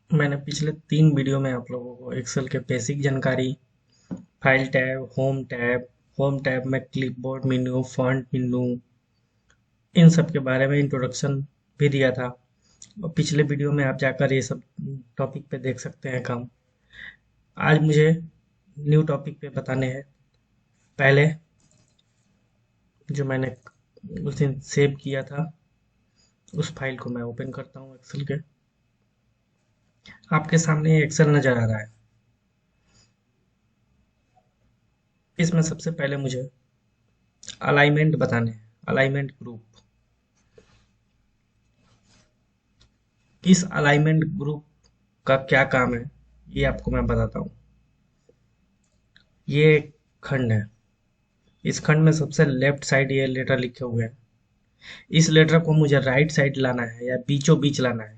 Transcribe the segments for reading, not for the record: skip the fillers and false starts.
मैंने पिछले 3 वीडियो में आप लोगों को एक्सेल के बेसिक जानकारी, फाइल टैब, होम टैब में क्लिपबोर्ड मेन्यू, फॉन्ट मेन्यू, इन सब के बारे में इंट्रोडक्शन भी दिया था। और पिछले वीडियो में आप जाकर ये सब टॉपिक पे देख सकते हैं काम। आज मुझे न्यू टॉपिक पे बताने हैं। पहले जो मैंने उस दिन सेव किया था, उस फाइल को मैं ओपन करता हूँ एक्सेल के। आपके सामने ये एक्सेल नज़र आ रहा है। इसमें सबसे पहले मुझे अलाइनमेंट बताने हैं, अलाइनमेंट ग्रुप। इस अलाइनमेंट ग्रुप का क्या काम है, ये आपको मैं बताता हूँ। ये एक खंड है। इस खंड में सबसे लेफ्ट साइड ये लेटर लिखे हुए हैं। इस लेटर को मुझे राइट साइड लाना है या बीचों बीच लाना है।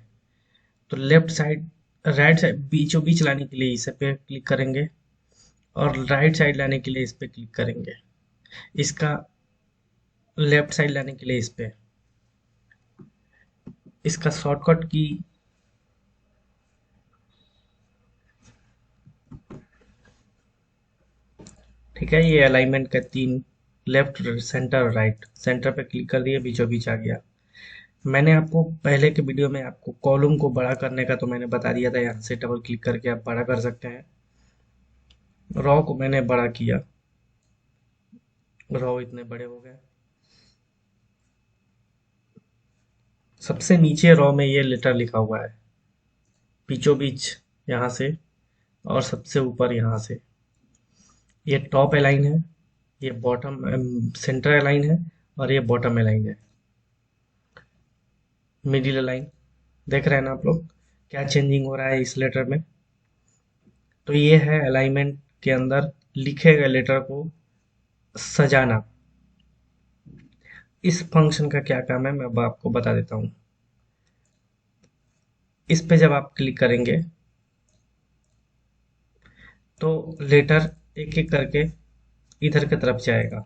तो लेफ्ट साइड, राइट साइड, बीचों बीच लाने के लिए इस पे क्लिक करेंगे और राइट साइड लाने के लिए इस पे क्लिक करेंगे। इसका लेफ्ट साइड लाने के लिए इस पे, इसका शॉर्टकट की ठीक है। ये अलाइनमेंट का 3, लेफ्ट, सेंटर और राइट। सेंटर पे क्लिक कर दिए, बीचों बीच आ गया। मैंने आपको पहले के वीडियो में आपको कॉलम को बड़ा करने का तो मैंने बता दिया था। यहाँ से डबल क्लिक करके आप बड़ा कर सकते हैं। रॉ को मैंने बड़ा किया, रॉ इतने बड़े हो गए। सबसे नीचे रॉ में ये लेटर लिखा हुआ है, बीचों बीच यहाँ से, और सबसे ऊपर यहाँ से। ये टॉप अलाइन है, ये बॉटम, सेंटर अलाइन है, और ये बॉटम अलाइन है, मिडिल अलाइन। देख रहे हैं ना आप लोग क्या चेंजिंग हो रहा है इस लेटर में। तो ये है अलाइनमेंट के अंदर लिखे गए लेटर को सजाना। इस फंक्शन का क्या काम है मैं अब आपको बता देता हूँ। इस पे जब आप क्लिक करेंगे तो लेटर एक एक करके इधर की तरफ जाएगा,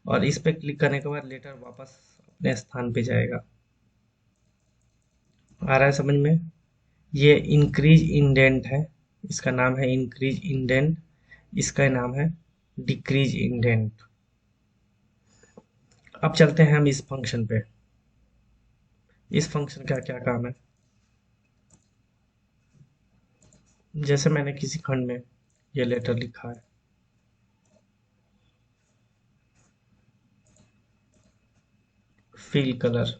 और इस पे क्लिक करने के बाद लेटर वापस अपने स्थान पे जाएगा। आ रहा है समझ में? ये इंक्रीज इंडेंट है, इसका नाम है इंक्रीज इंडेंट। इसका नाम है डिक्रीज इंडेंट। अब चलते हैं हम इस फंक्शन पे। इस फंक्शन का क्या काम है। जैसे मैंने किसी खंड में ये लेटर लिखा है, फिल कलर।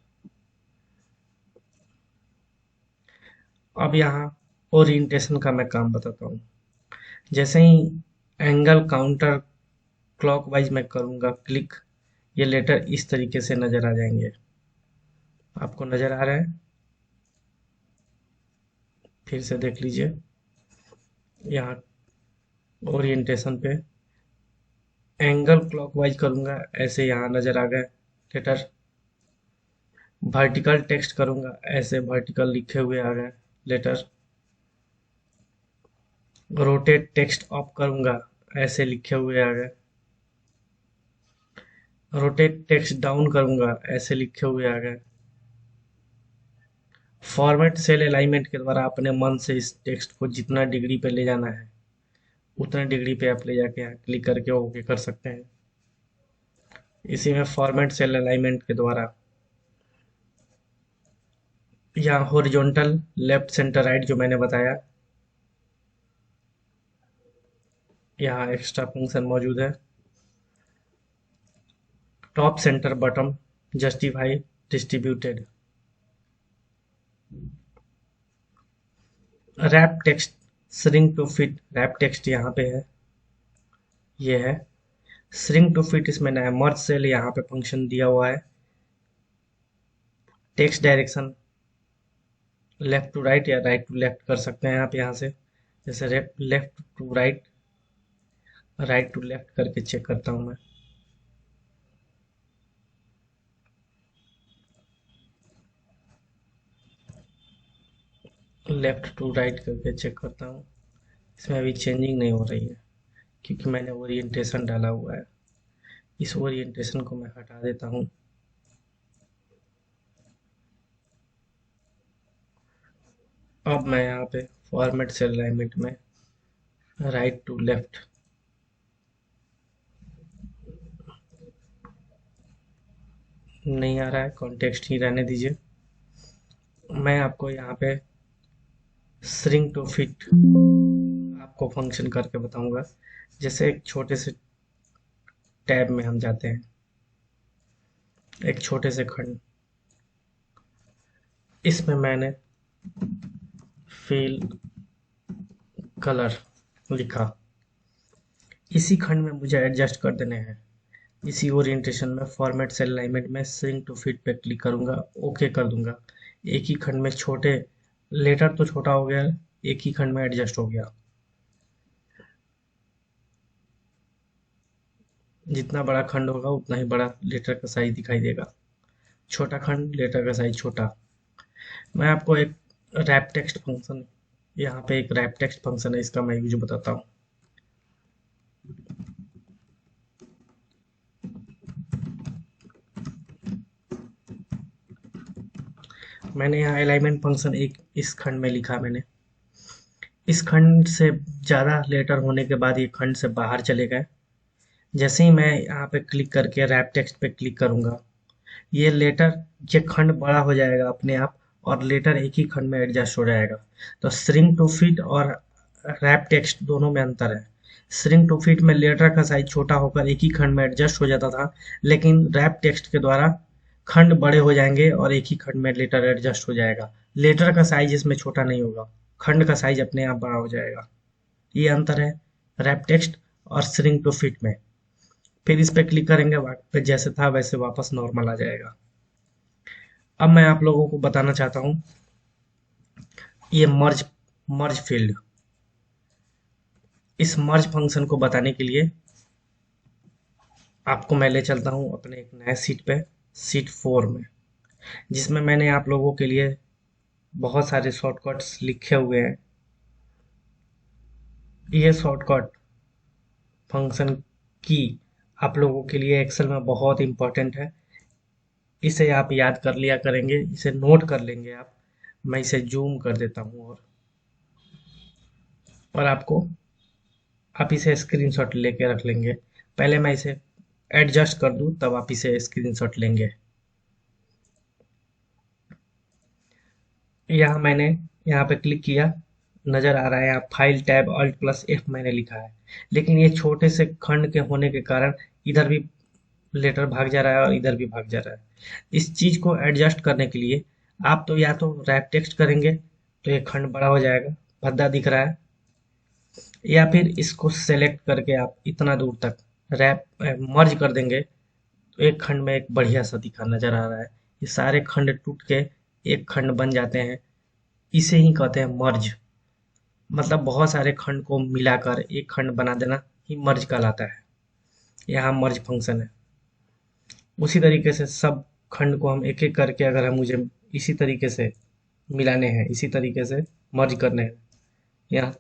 अब यहाँ ओरिएंटेशन का मैं काम बताता हूँ। जैसे ही एंगल काउंटर क्लॉकवाइज मैं करूँगा क्लिक, ये लेटर इस तरीके से नजर आ जाएंगे। आपको नजर आ रहा है? फिर से देख लीजिए। यहाँ ओरिएंटेशन पे एंगल क्लॉकवाइज करूँगा, ऐसे यहाँ नजर आ गए लेटर। वर्टिकल टेक्स्ट करूँगा, ऐसे वर्टिकल लिखे हुए आ गए लेटर। रोटेट टेक्स्ट अप करूँगा, ऐसे लिखे हुए आ गए। रोटेट टेक्स्ट डाउन करूँगा, ऐसे लिखे हुए आ गए। फॉर्मेट सेल अलाइनमेंट के द्वारा अपने मन से इस टेक्स्ट को जितना डिग्री पे ले जाना है उतना डिग्री पे आप ले जाके यहाँ क्लिक करके ओके कर सकते हैं। इसी में फॉर्मेट सेल अलाइनमेंट के द्वारा यहाँ हॉरिजॉन्टल लेफ्ट सेंटर राइट जो मैंने बताया, यहाँ एक्स्ट्रा फंक्शन मौजूद है। Top centre bottom justify distributed. Wrap text shrink to fit, wrap text यहाँ पे है, ये है श्रिंक टू फिट। इसमें नया मर्ज सेल यहाँ पे फंक्शन दिया हुआ है। Text direction left to right या राइट टू लेफ्ट कर सकते हैं आप यहाँ से। जैसे left to right, right to left करके चेक करता हूँ मैं। लेफ्ट टू राइट करके चेक करता हूँ। इसमें अभी चेंजिंग नहीं हो रही है क्योंकि मैंने ओरिएंटेशन डाला हुआ है। इस ओरिएंटेशन को मैं हटा देता हूँ। अब मैं यहाँ पे फॉर्मेट सेल अलाइनमेंट में राइट टू लेफ्ट नहीं आ रहा है, कॉन्टेक्स्ट ही रहने दीजिए। मैं आपको यहाँ पे श्रिंक टू फिट आपको फंक्शन करके बताऊंगा। जैसे एक छोटे से टैब में हम जाते हैं, एक छोटे से खंड, इसमें मैंने फिल कलर लिखा, इसी खंड में मुझे एडजस्ट कर देने हैं। इसी ओरिएंटेशन में फॉर्मेट सेल अलाइनमेंट में श्रिंक टू फिट पे क्लिक करूंगा, ओके कर दूंगा। एक ही खंड में छोटे लेटर तो छोटा हो गया, एक ही खंड में एडजस्ट हो गया। जितना बड़ा खंड होगा उतना ही बड़ा लेटर का साइज दिखाई देगा, छोटा खंड लेटर का साइज छोटा। मैं आपको एक रैप टेक्स्ट फंक्शन, यहाँ पे एक रैप टेक्स्ट फंक्शन है, इसका मैं यूज बताता हूँ। मैंने यहाँ अलाइनमेंट फंक्शन एक इस खंड में लिखा मैंने, इस खंड से ज़्यादा लेटर होने के बाद ये खंड से बाहर चले गए। जैसे ही मैं यहाँ पे क्लिक करके रैप टेक्स्ट पे क्लिक करूंगा, ये लेटर, ये खंड बड़ा हो जाएगा अपने आप और लेटर एक ही खंड में एडजस्ट हो जाएगा। तो श्रिंक टू फिट और रैप टेक्स्ट दोनों में अंतर है। श्रिंक टू फिट में लेटर का साइज छोटा होकर एक ही खंड में एडजस्ट हो जाता था, लेकिन रैप टेक्स्ट के द्वारा खंड बड़े हो जाएंगे और एक ही खंड में लेटर एडजस्ट हो जाएगा। लेटर का साइज इसमें छोटा नहीं होगा, खंड का साइज अपने आप बड़ा हो जाएगा। ये अंतर है रैप टेक्स्ट और श्रिंक टू फिट में। फिर इस पे क्लिक करेंगे, फिर जैसे था वैसे वापस नॉर्मल आ जाएगा। अब मैं आप लोगों को बताना चाहता हूँ ये मर्ज मर्ज फील्ड। इस मर्ज फंक्शन को बताने के लिए आपको मैं ले चलता हूँ अपने एक नए सीट पे, सीट 4 में, जिसमें मैंने आप लोगों के लिए बहुत सारे शॉर्टकट्स लिखे हुए हैं। ये शॉर्टकट फंक्शन की आप लोगों के लिए एक्सेल में बहुत इंपॉर्टेंट है। इसे आप याद कर लिया करेंगे, इसे नोट कर लेंगे आप। मैं इसे जूम कर देता हूँ और आपको, आप इसे स्क्रीनशॉट लेके रख लेंगे। पहले मैं इसे एडजस्ट कर दूं तब आप इसे स्क्रीनशॉट लेंगे। यहाँ मैंने यहाँ पे क्लिक किया, नजर आ रहा है यहाँ file tab alt plus F मैंने लिखा है, लेकिन ये छोटे से खंड के होने के कारण इधर भी लेटर भाग जा रहा है और इधर भी भाग जा रहा है। इस चीज को एडजस्ट करने के लिए आप तो या तो रैप टेक्स्ट करेंगे तो ये खंड बड़ा हो जाएगा, भद्दा दिख रहा है, या फिर इसको सेलेक्ट करके आप इतना दूर तक रैप मर्ज कर देंगे तो एक खंड में एक बढ़िया सा दिखा नजर आ रहा है। ये सारे खंड टूट के एक खंड बन जाते हैं, इसे ही कहते हैं मर्ज। मतलब बहुत सारे खंड को मिलाकर एक खंड बना देना ही मर्ज कहलाता है। यहाँ मर्ज फंक्शन है। उसी तरीके से सब खंड को हम एक एक करके, अगर हम मुझे इसी तरीके से मिलाने हैं, इसी तरीके से मर्ज करने हैं, यहाँ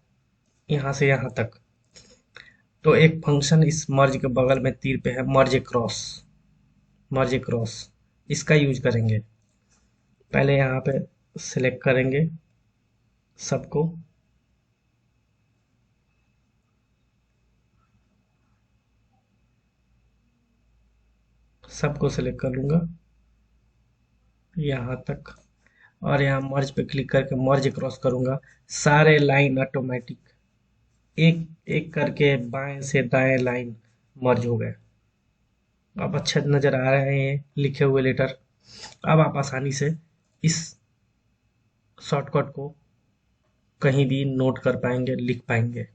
यहाँ से यहाँ तक, तो एक फंक्शन इस मर्ज के बगल में तीर पे है, मर्ज क्रॉस। मर्ज क्रॉस इसका यूज करेंगे। पहले यहाँ पे सिलेक्ट करेंगे सबको, सबको सिलेक्ट कर लूंगा यहाँ तक, और यहाँ मर्ज पे क्लिक करके मर्ज क्रॉस करूंगा। सारे लाइन ऑटोमेटिक एक एक करके बाएं से दाएं लाइन मर्ज हो गए। अब अच्छा नजर आ रहे हैं ये लिखे हुए लेटर। अब आप आसानी से इस शॉर्टकट को कहीं भी नोट कर पाएंगे, लिख पाएंगे।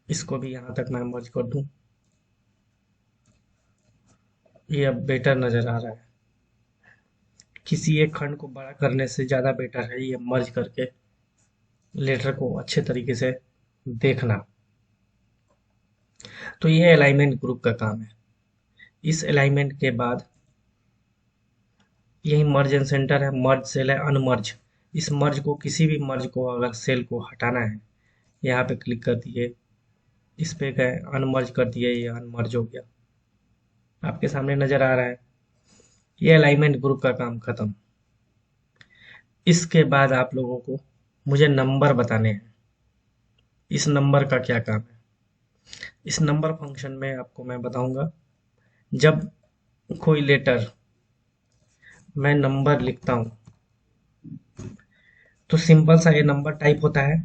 इसको भी यहाँ तक मैं मर्ज कर दूं, ये अब बेटर नजर आ रहा है। किसी एक खंड को बड़ा करने से ज़्यादा बेटर है ये मर्ज करके लेटर को अच्छे तरीके से देखना। तो ये अलाइनमेंट ग्रुप का काम है। इस अलाइनमेंट के बाद यही मर्ज एंड सेंटर है, मर्ज सेल है, अनमर्ज। इस मर्ज को, किसी भी मर्ज को अगर सेल को हटाना है, यहाँ पे क्लिक कर दिए, इस पे गए, अनमर्ज कर दिए, ये अनमर्ज हो गया, आपके सामने नजर आ रहा है। ये अलाइनमेंट ग्रुप का काम खत्म। इसके बाद आप लोगों को मुझे नंबर बताने हैं। इस नंबर का क्या काम है? इस नंबर फंक्शन में आपको मैं बताऊंगा, जब कोई लेटर मैं नंबर लिखता हूं तो सिंपल सा ये नंबर टाइप होता है,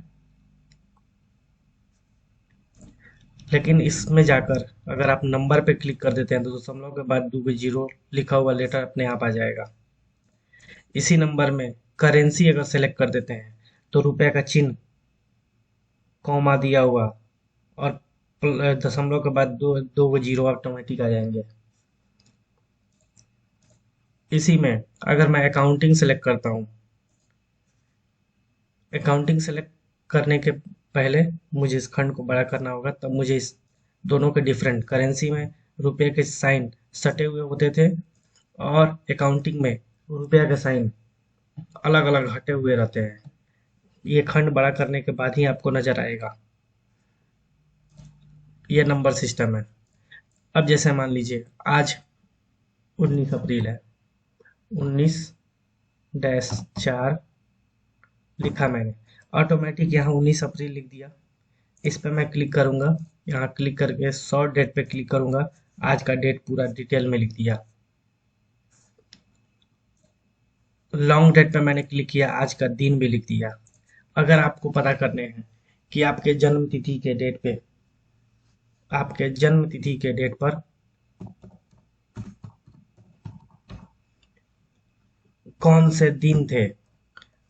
लेकिन इसमें जाकर अगर आप नंबर पे क्लिक कर देते हैं तो दशमलव के बाद 2 जीरो लिखा हुआ लेटर अपने आप आ जाएगा। इसी नंबर में करेंसी अगर सेलेक्ट कर देते हैं तो रुपए का चिन्ह, कॉमा दिया हुआ और दशमलव के बाद दो दो जीरो ऑटोमेटिक आ जाएंगे। इसी में अगर मैं अकाउंटिंग सेलेक्ट करता हूँ, अकाउंटिंग सेलेक्ट करने के पहले मुझे इस खंड को बड़ा करना होगा, तब मुझे इस दोनों के डिफरेंट, करेंसी में रुपए के साइन सटे हुए होते थे और अकाउंटिंग में रुपया के साइन अलग अलग हटे हुए रहते हैं। ये खंड बड़ा करने के बाद ही आपको नजर आएगा। ये नंबर सिस्टम है। अब जैसे मान लीजिए आज 19 अप्रैल है, 19-4 लिखा मैंने, ऑटोमेटिक यहाँ 19 अप्रैल लिख दिया। इस पे मैं क्लिक करूंगा, यहाँ क्लिक करके शॉर्ट डेट पे क्लिक करूंगा, आज का डेट पूरा डिटेल में लिख दिया। लॉन्ग डेट पे मैंने क्लिक किया, आज का दिन भी लिख दिया। अगर आपको पता करने हैं कि आपके जन्म तिथि के डेट पर कौन से दिन थे,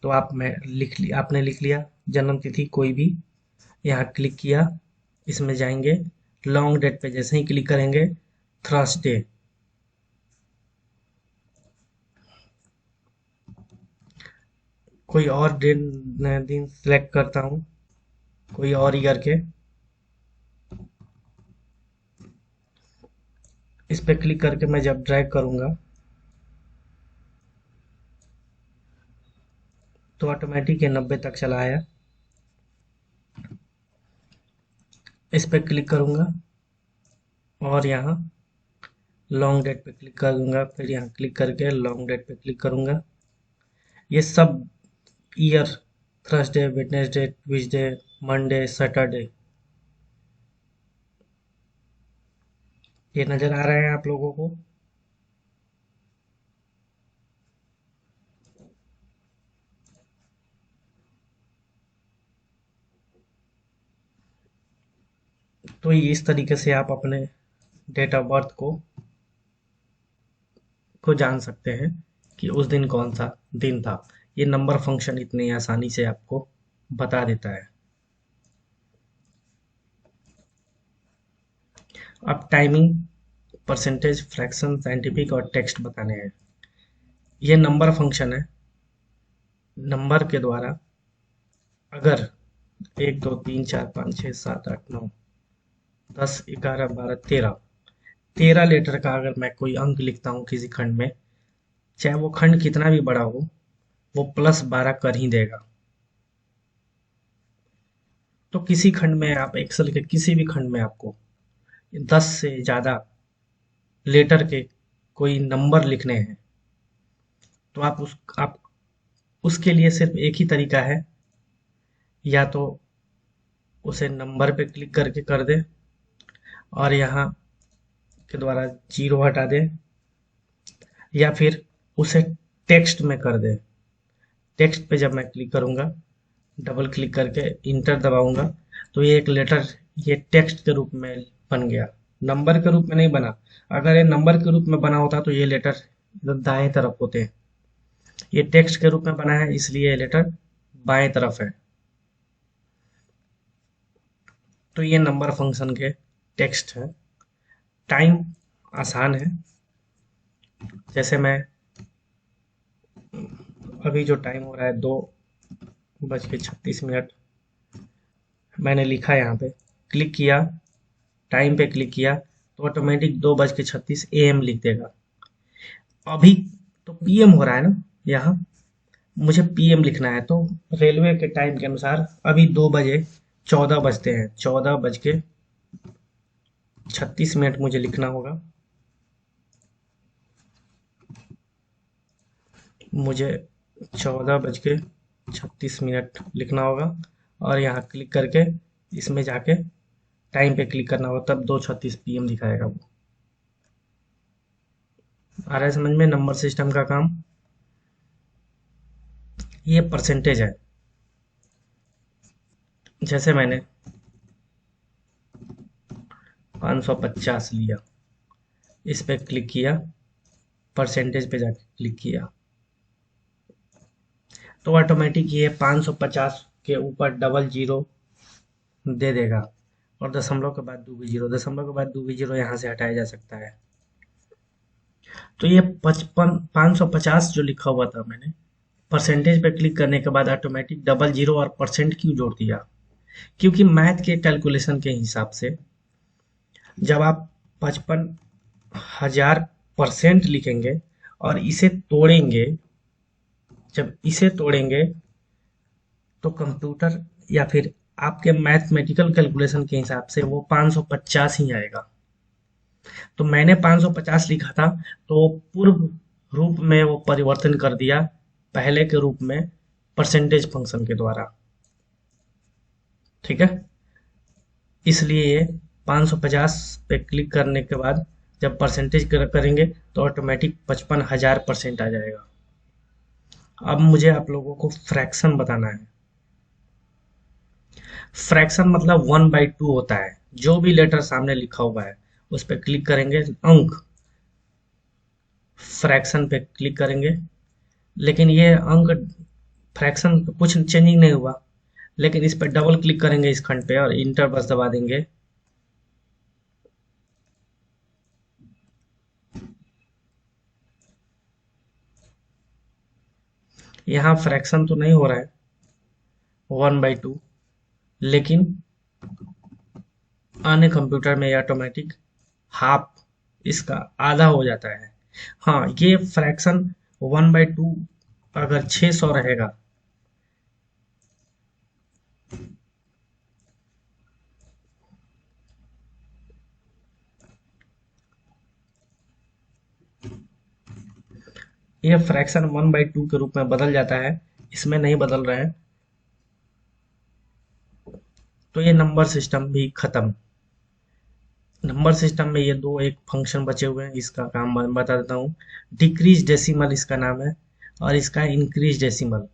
तो आपने लिख लिया जन्म तिथि कोई भी, यहाँ क्लिक किया, इसमें जाएंगे, लॉन्ग डेट पे जैसे ही क्लिक करेंगे, थर्सडे, कोई और दिन सेलेक्ट करता हूँ, कोई और ईयर के, इस पे क्लिक करके मैं जब ड्रैग करूंगा तो ऑटोमेटिक ये 90 तक चला आया। इस पे क्लिक करूंगा और यहाँ लॉन्ग डेट पे क्लिक कर दूंगा, फिर यहाँ क्लिक करके लॉन्ग डेट पे क्लिक करूंगा। ये सब year, Thursday, Wednesday, Tuesday, Monday, Saturday, ये नजर आ रहे हैं आप लोगों को? तो ये इस तरीके से आप अपने डेट ऑफ बर्थ को जान सकते हैं कि उस दिन कौन सा दिन था। ये नंबर फंक्शन इतनी आसानी से आपको बता देता है। अब टाइमिंग, परसेंटेज, फ्रैक्शन, साइंटिफिक और टेक्स्ट बताने हैं। ये नंबर फंक्शन है। नंबर के द्वारा अगर 1 2 3 4 5 6 7 8 9 10 11 12 13 13 लेटर का अगर मैं कोई अंक लिखता हूँ किसी खंड में, चाहे वो खंड कितना भी बड़ा हो, वो +12 कर ही देगा। तो किसी खंड में आप एक्सेल के किसी भी खंड में आपको 10 से ज्यादा लेटर के कोई नंबर लिखने हैं, तो आप उसके लिए सिर्फ एक ही तरीका है, या तो उसे नंबर पे क्लिक करके कर दे और यहाँ के द्वारा जीरो हटा दे, या फिर उसे टेक्स्ट में कर दे। टेक्स्ट पे जब मैं क्लिक करूंगा, डबल क्लिक करके इंटर दबाऊंगा, तो ये एक लेटर, ये टेक्स्ट के रूप में बन गया, नंबर के रूप में नहीं बना। अगर ये नंबर के रूप में बना होता तो ये लेटर दाएं तरफ होते। ये टेक्स्ट के रूप में बना है इसलिए ये लेटर बाएं तरफ है। तो ये नंबर फंक्शन के टेक्स्ट है। टाइम आसान है। जैसे मैं अभी जो टाइम हो रहा है 2:36, मैंने लिखा यहाँ पे, क्लिक किया, टाइम पे क्लिक किया तो ऑटोमेटिक 2:36 AM लिख देगा। अभी तो पीएम हो रहा है ना, यहाँ मुझे पीएम लिखना है, तो रेलवे के टाइम के अनुसार अभी 2:14 बजते हैं, 14:36 मुझे लिखना होगा। मुझे 14:36 लिखना होगा और यहाँ क्लिक करके इसमें जाके टाइम पे क्लिक करना होगा, तब 2:36 PM दिखाएगा वो। आ रहा है समझ में नंबर सिस्टम का काम? ये परसेंटेज है। जैसे मैंने 550 लिया, इस पे क्लिक किया, परसेंटेज पे जाके क्लिक किया, तो ऑटोमेटिक ये 550 के ऊपर डबल जीरो दे देगा और दशमलव के बाद दो भी जीरो, दशमलव के बाद दो भी जीरो यहाँ से हटाया जा सकता है। तो ये 550 जो लिखा हुआ था मैंने, परसेंटेज पे क्लिक करने के बाद ऑटोमेटिक डबल जीरो और परसेंट क्यों जोड़ दिया? क्योंकि मैथ के कैलकुलेशन के हिसाब से जब आप 55,000% लिखेंगे और इसे तोड़ेंगे, जब इसे तोड़ेंगे तो कंप्यूटर या फिर आपके मैथमेटिकल कैलकुलेशन के हिसाब से वो 550 ही आएगा। तो मैंने 550 लिखा था, तो पूर्व रूप में वो परिवर्तन कर दिया पहले के रूप में परसेंटेज फंक्शन के द्वारा। ठीक है, इसलिए ये 550 पे क्लिक करने के बाद जब परसेंटेज करेंगे तो ऑटोमेटिक 55,000% आ जाएगा। अब मुझे आप लोगों को फ्रैक्शन बताना है। फ्रैक्शन मतलब 1/2 होता है। जो भी लेटर सामने लिखा हुआ है उस पर क्लिक करेंगे, अंक, फ्रैक्शन पे क्लिक करेंगे, लेकिन ये अंक फ्रैक्शन कुछ चेंजिंग नहीं हुआ, लेकिन इस पर डबल क्लिक करेंगे इस खंड पे और इंटर बस दबा देंगे। यहाँ फ्रैक्शन तो नहीं हो रहा है 1/2, लेकिन अन्य कंप्यूटर में ऑटोमेटिक हाफ, इसका आधा हो जाता है। हाँ, ये फ्रैक्शन 1/2 अगर 600 रहेगा, ये फ्रैक्शन 1/2 के रूप में बदल जाता है, इसमें नहीं बदल रहा है। तो ये नंबर सिस्टम भी खत्म। नंबर सिस्टम में ये दो एक फंक्शन बचे हुए हैं, इसका काम मैं बता देता हूँ। डिक्रीज डेसिमल इसका नाम है और इसका इंक्रीज डेसिमल।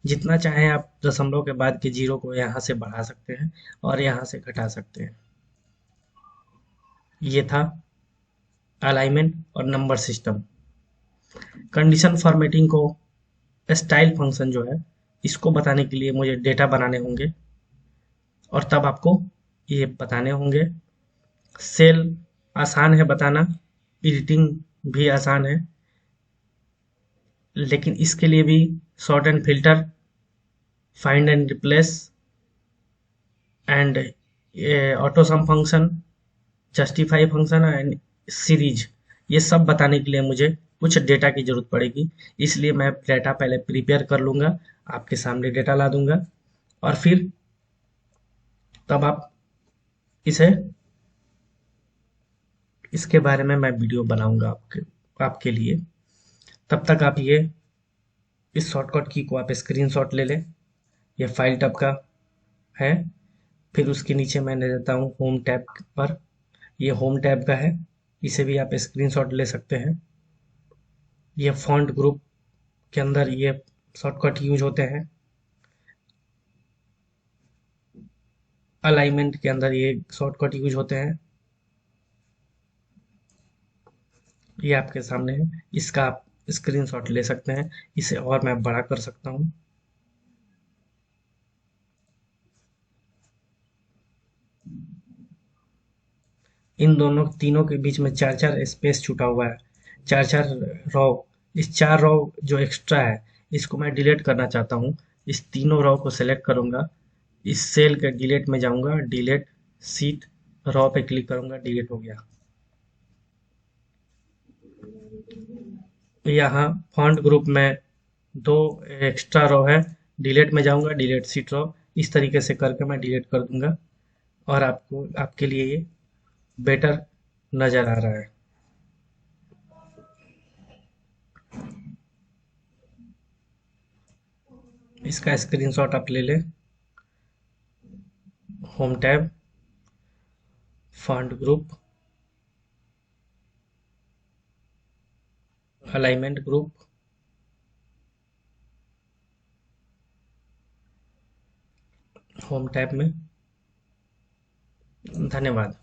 जितना चाहें आप दशमलव के बाद के जीरो को यहाँ से बढ़ा सकते हैं और यहाँ से घटा सकते हैं। ये था अलाइनमेंट और नंबर सिस्टम। कंडीशन फॉर्मेटिंग को स्टाइल फंक्शन जो है, इसको बताने के लिए मुझे डेटा बनाने होंगे और तब आपको ये बताने होंगे। सेल आसान है बताना, एडिटिंग भी आसान है, लेकिन इसके लिए भी sort and filter, find and replace and auto some function, justify function and series, ये सब बताने के लिए मुझे कुछ डेटा की जरूरत पड़ेगी। इसलिए मैं डेटा पहले प्रिपेयर कर लूंगा, आपके सामने डेटा ला दूंगा और फिर तब आप इसे, इसके बारे में मैं वीडियो बनाऊंगा आपके लिए। तब तक आप ये इस शॉर्टकट की को आप स्क्रीनशॉट ले लें। ये फाइल टैब का है, फिर उसके नीचे मैंने देता हूँ होम टैब पर, ये होम टैब का है, इसे भी आप स्क्रीनशॉट ले सकते हैं। ये फॉन्ट ग्रुप के अंदर ये शॉर्टकट यूज होते हैं। अलाइनमेंट के अंदर ये शॉर्टकट यूज होते हैं। ये आपके सामने है, इसका आप स्क्रीनशॉट ले सकते हैं। इसे और मैं बड़ा कर सकता हूँ। इन दोनों तीनों के बीच में 4-4 स्पेस छूटा हुआ है, 4-4 रो। इस 4 रो जो एक्स्ट्रा है, इसको मैं डिलीट करना चाहता हूँ। इस तीनों रो को सेलेक्ट करूंगा, इस सेल के डिलीट में जाऊंगा, डिलीट सीट, रो पे क्लिक करूंगा, डिलीट हो गया। यहाँ फॉन्ट ग्रुप में 2 एक्स्ट्रा रो है, डिलीट में जाऊंगा, डिलीट सीट रो, इस तरीके से करके मैं डिलीट कर दूंगा और आपको, आपके लिए ये बेटर नजर आ रहा है। इसका स्क्रीनशॉट आप ले लें। Home tab, font group, alignment group, home tab में। धन्यवाद।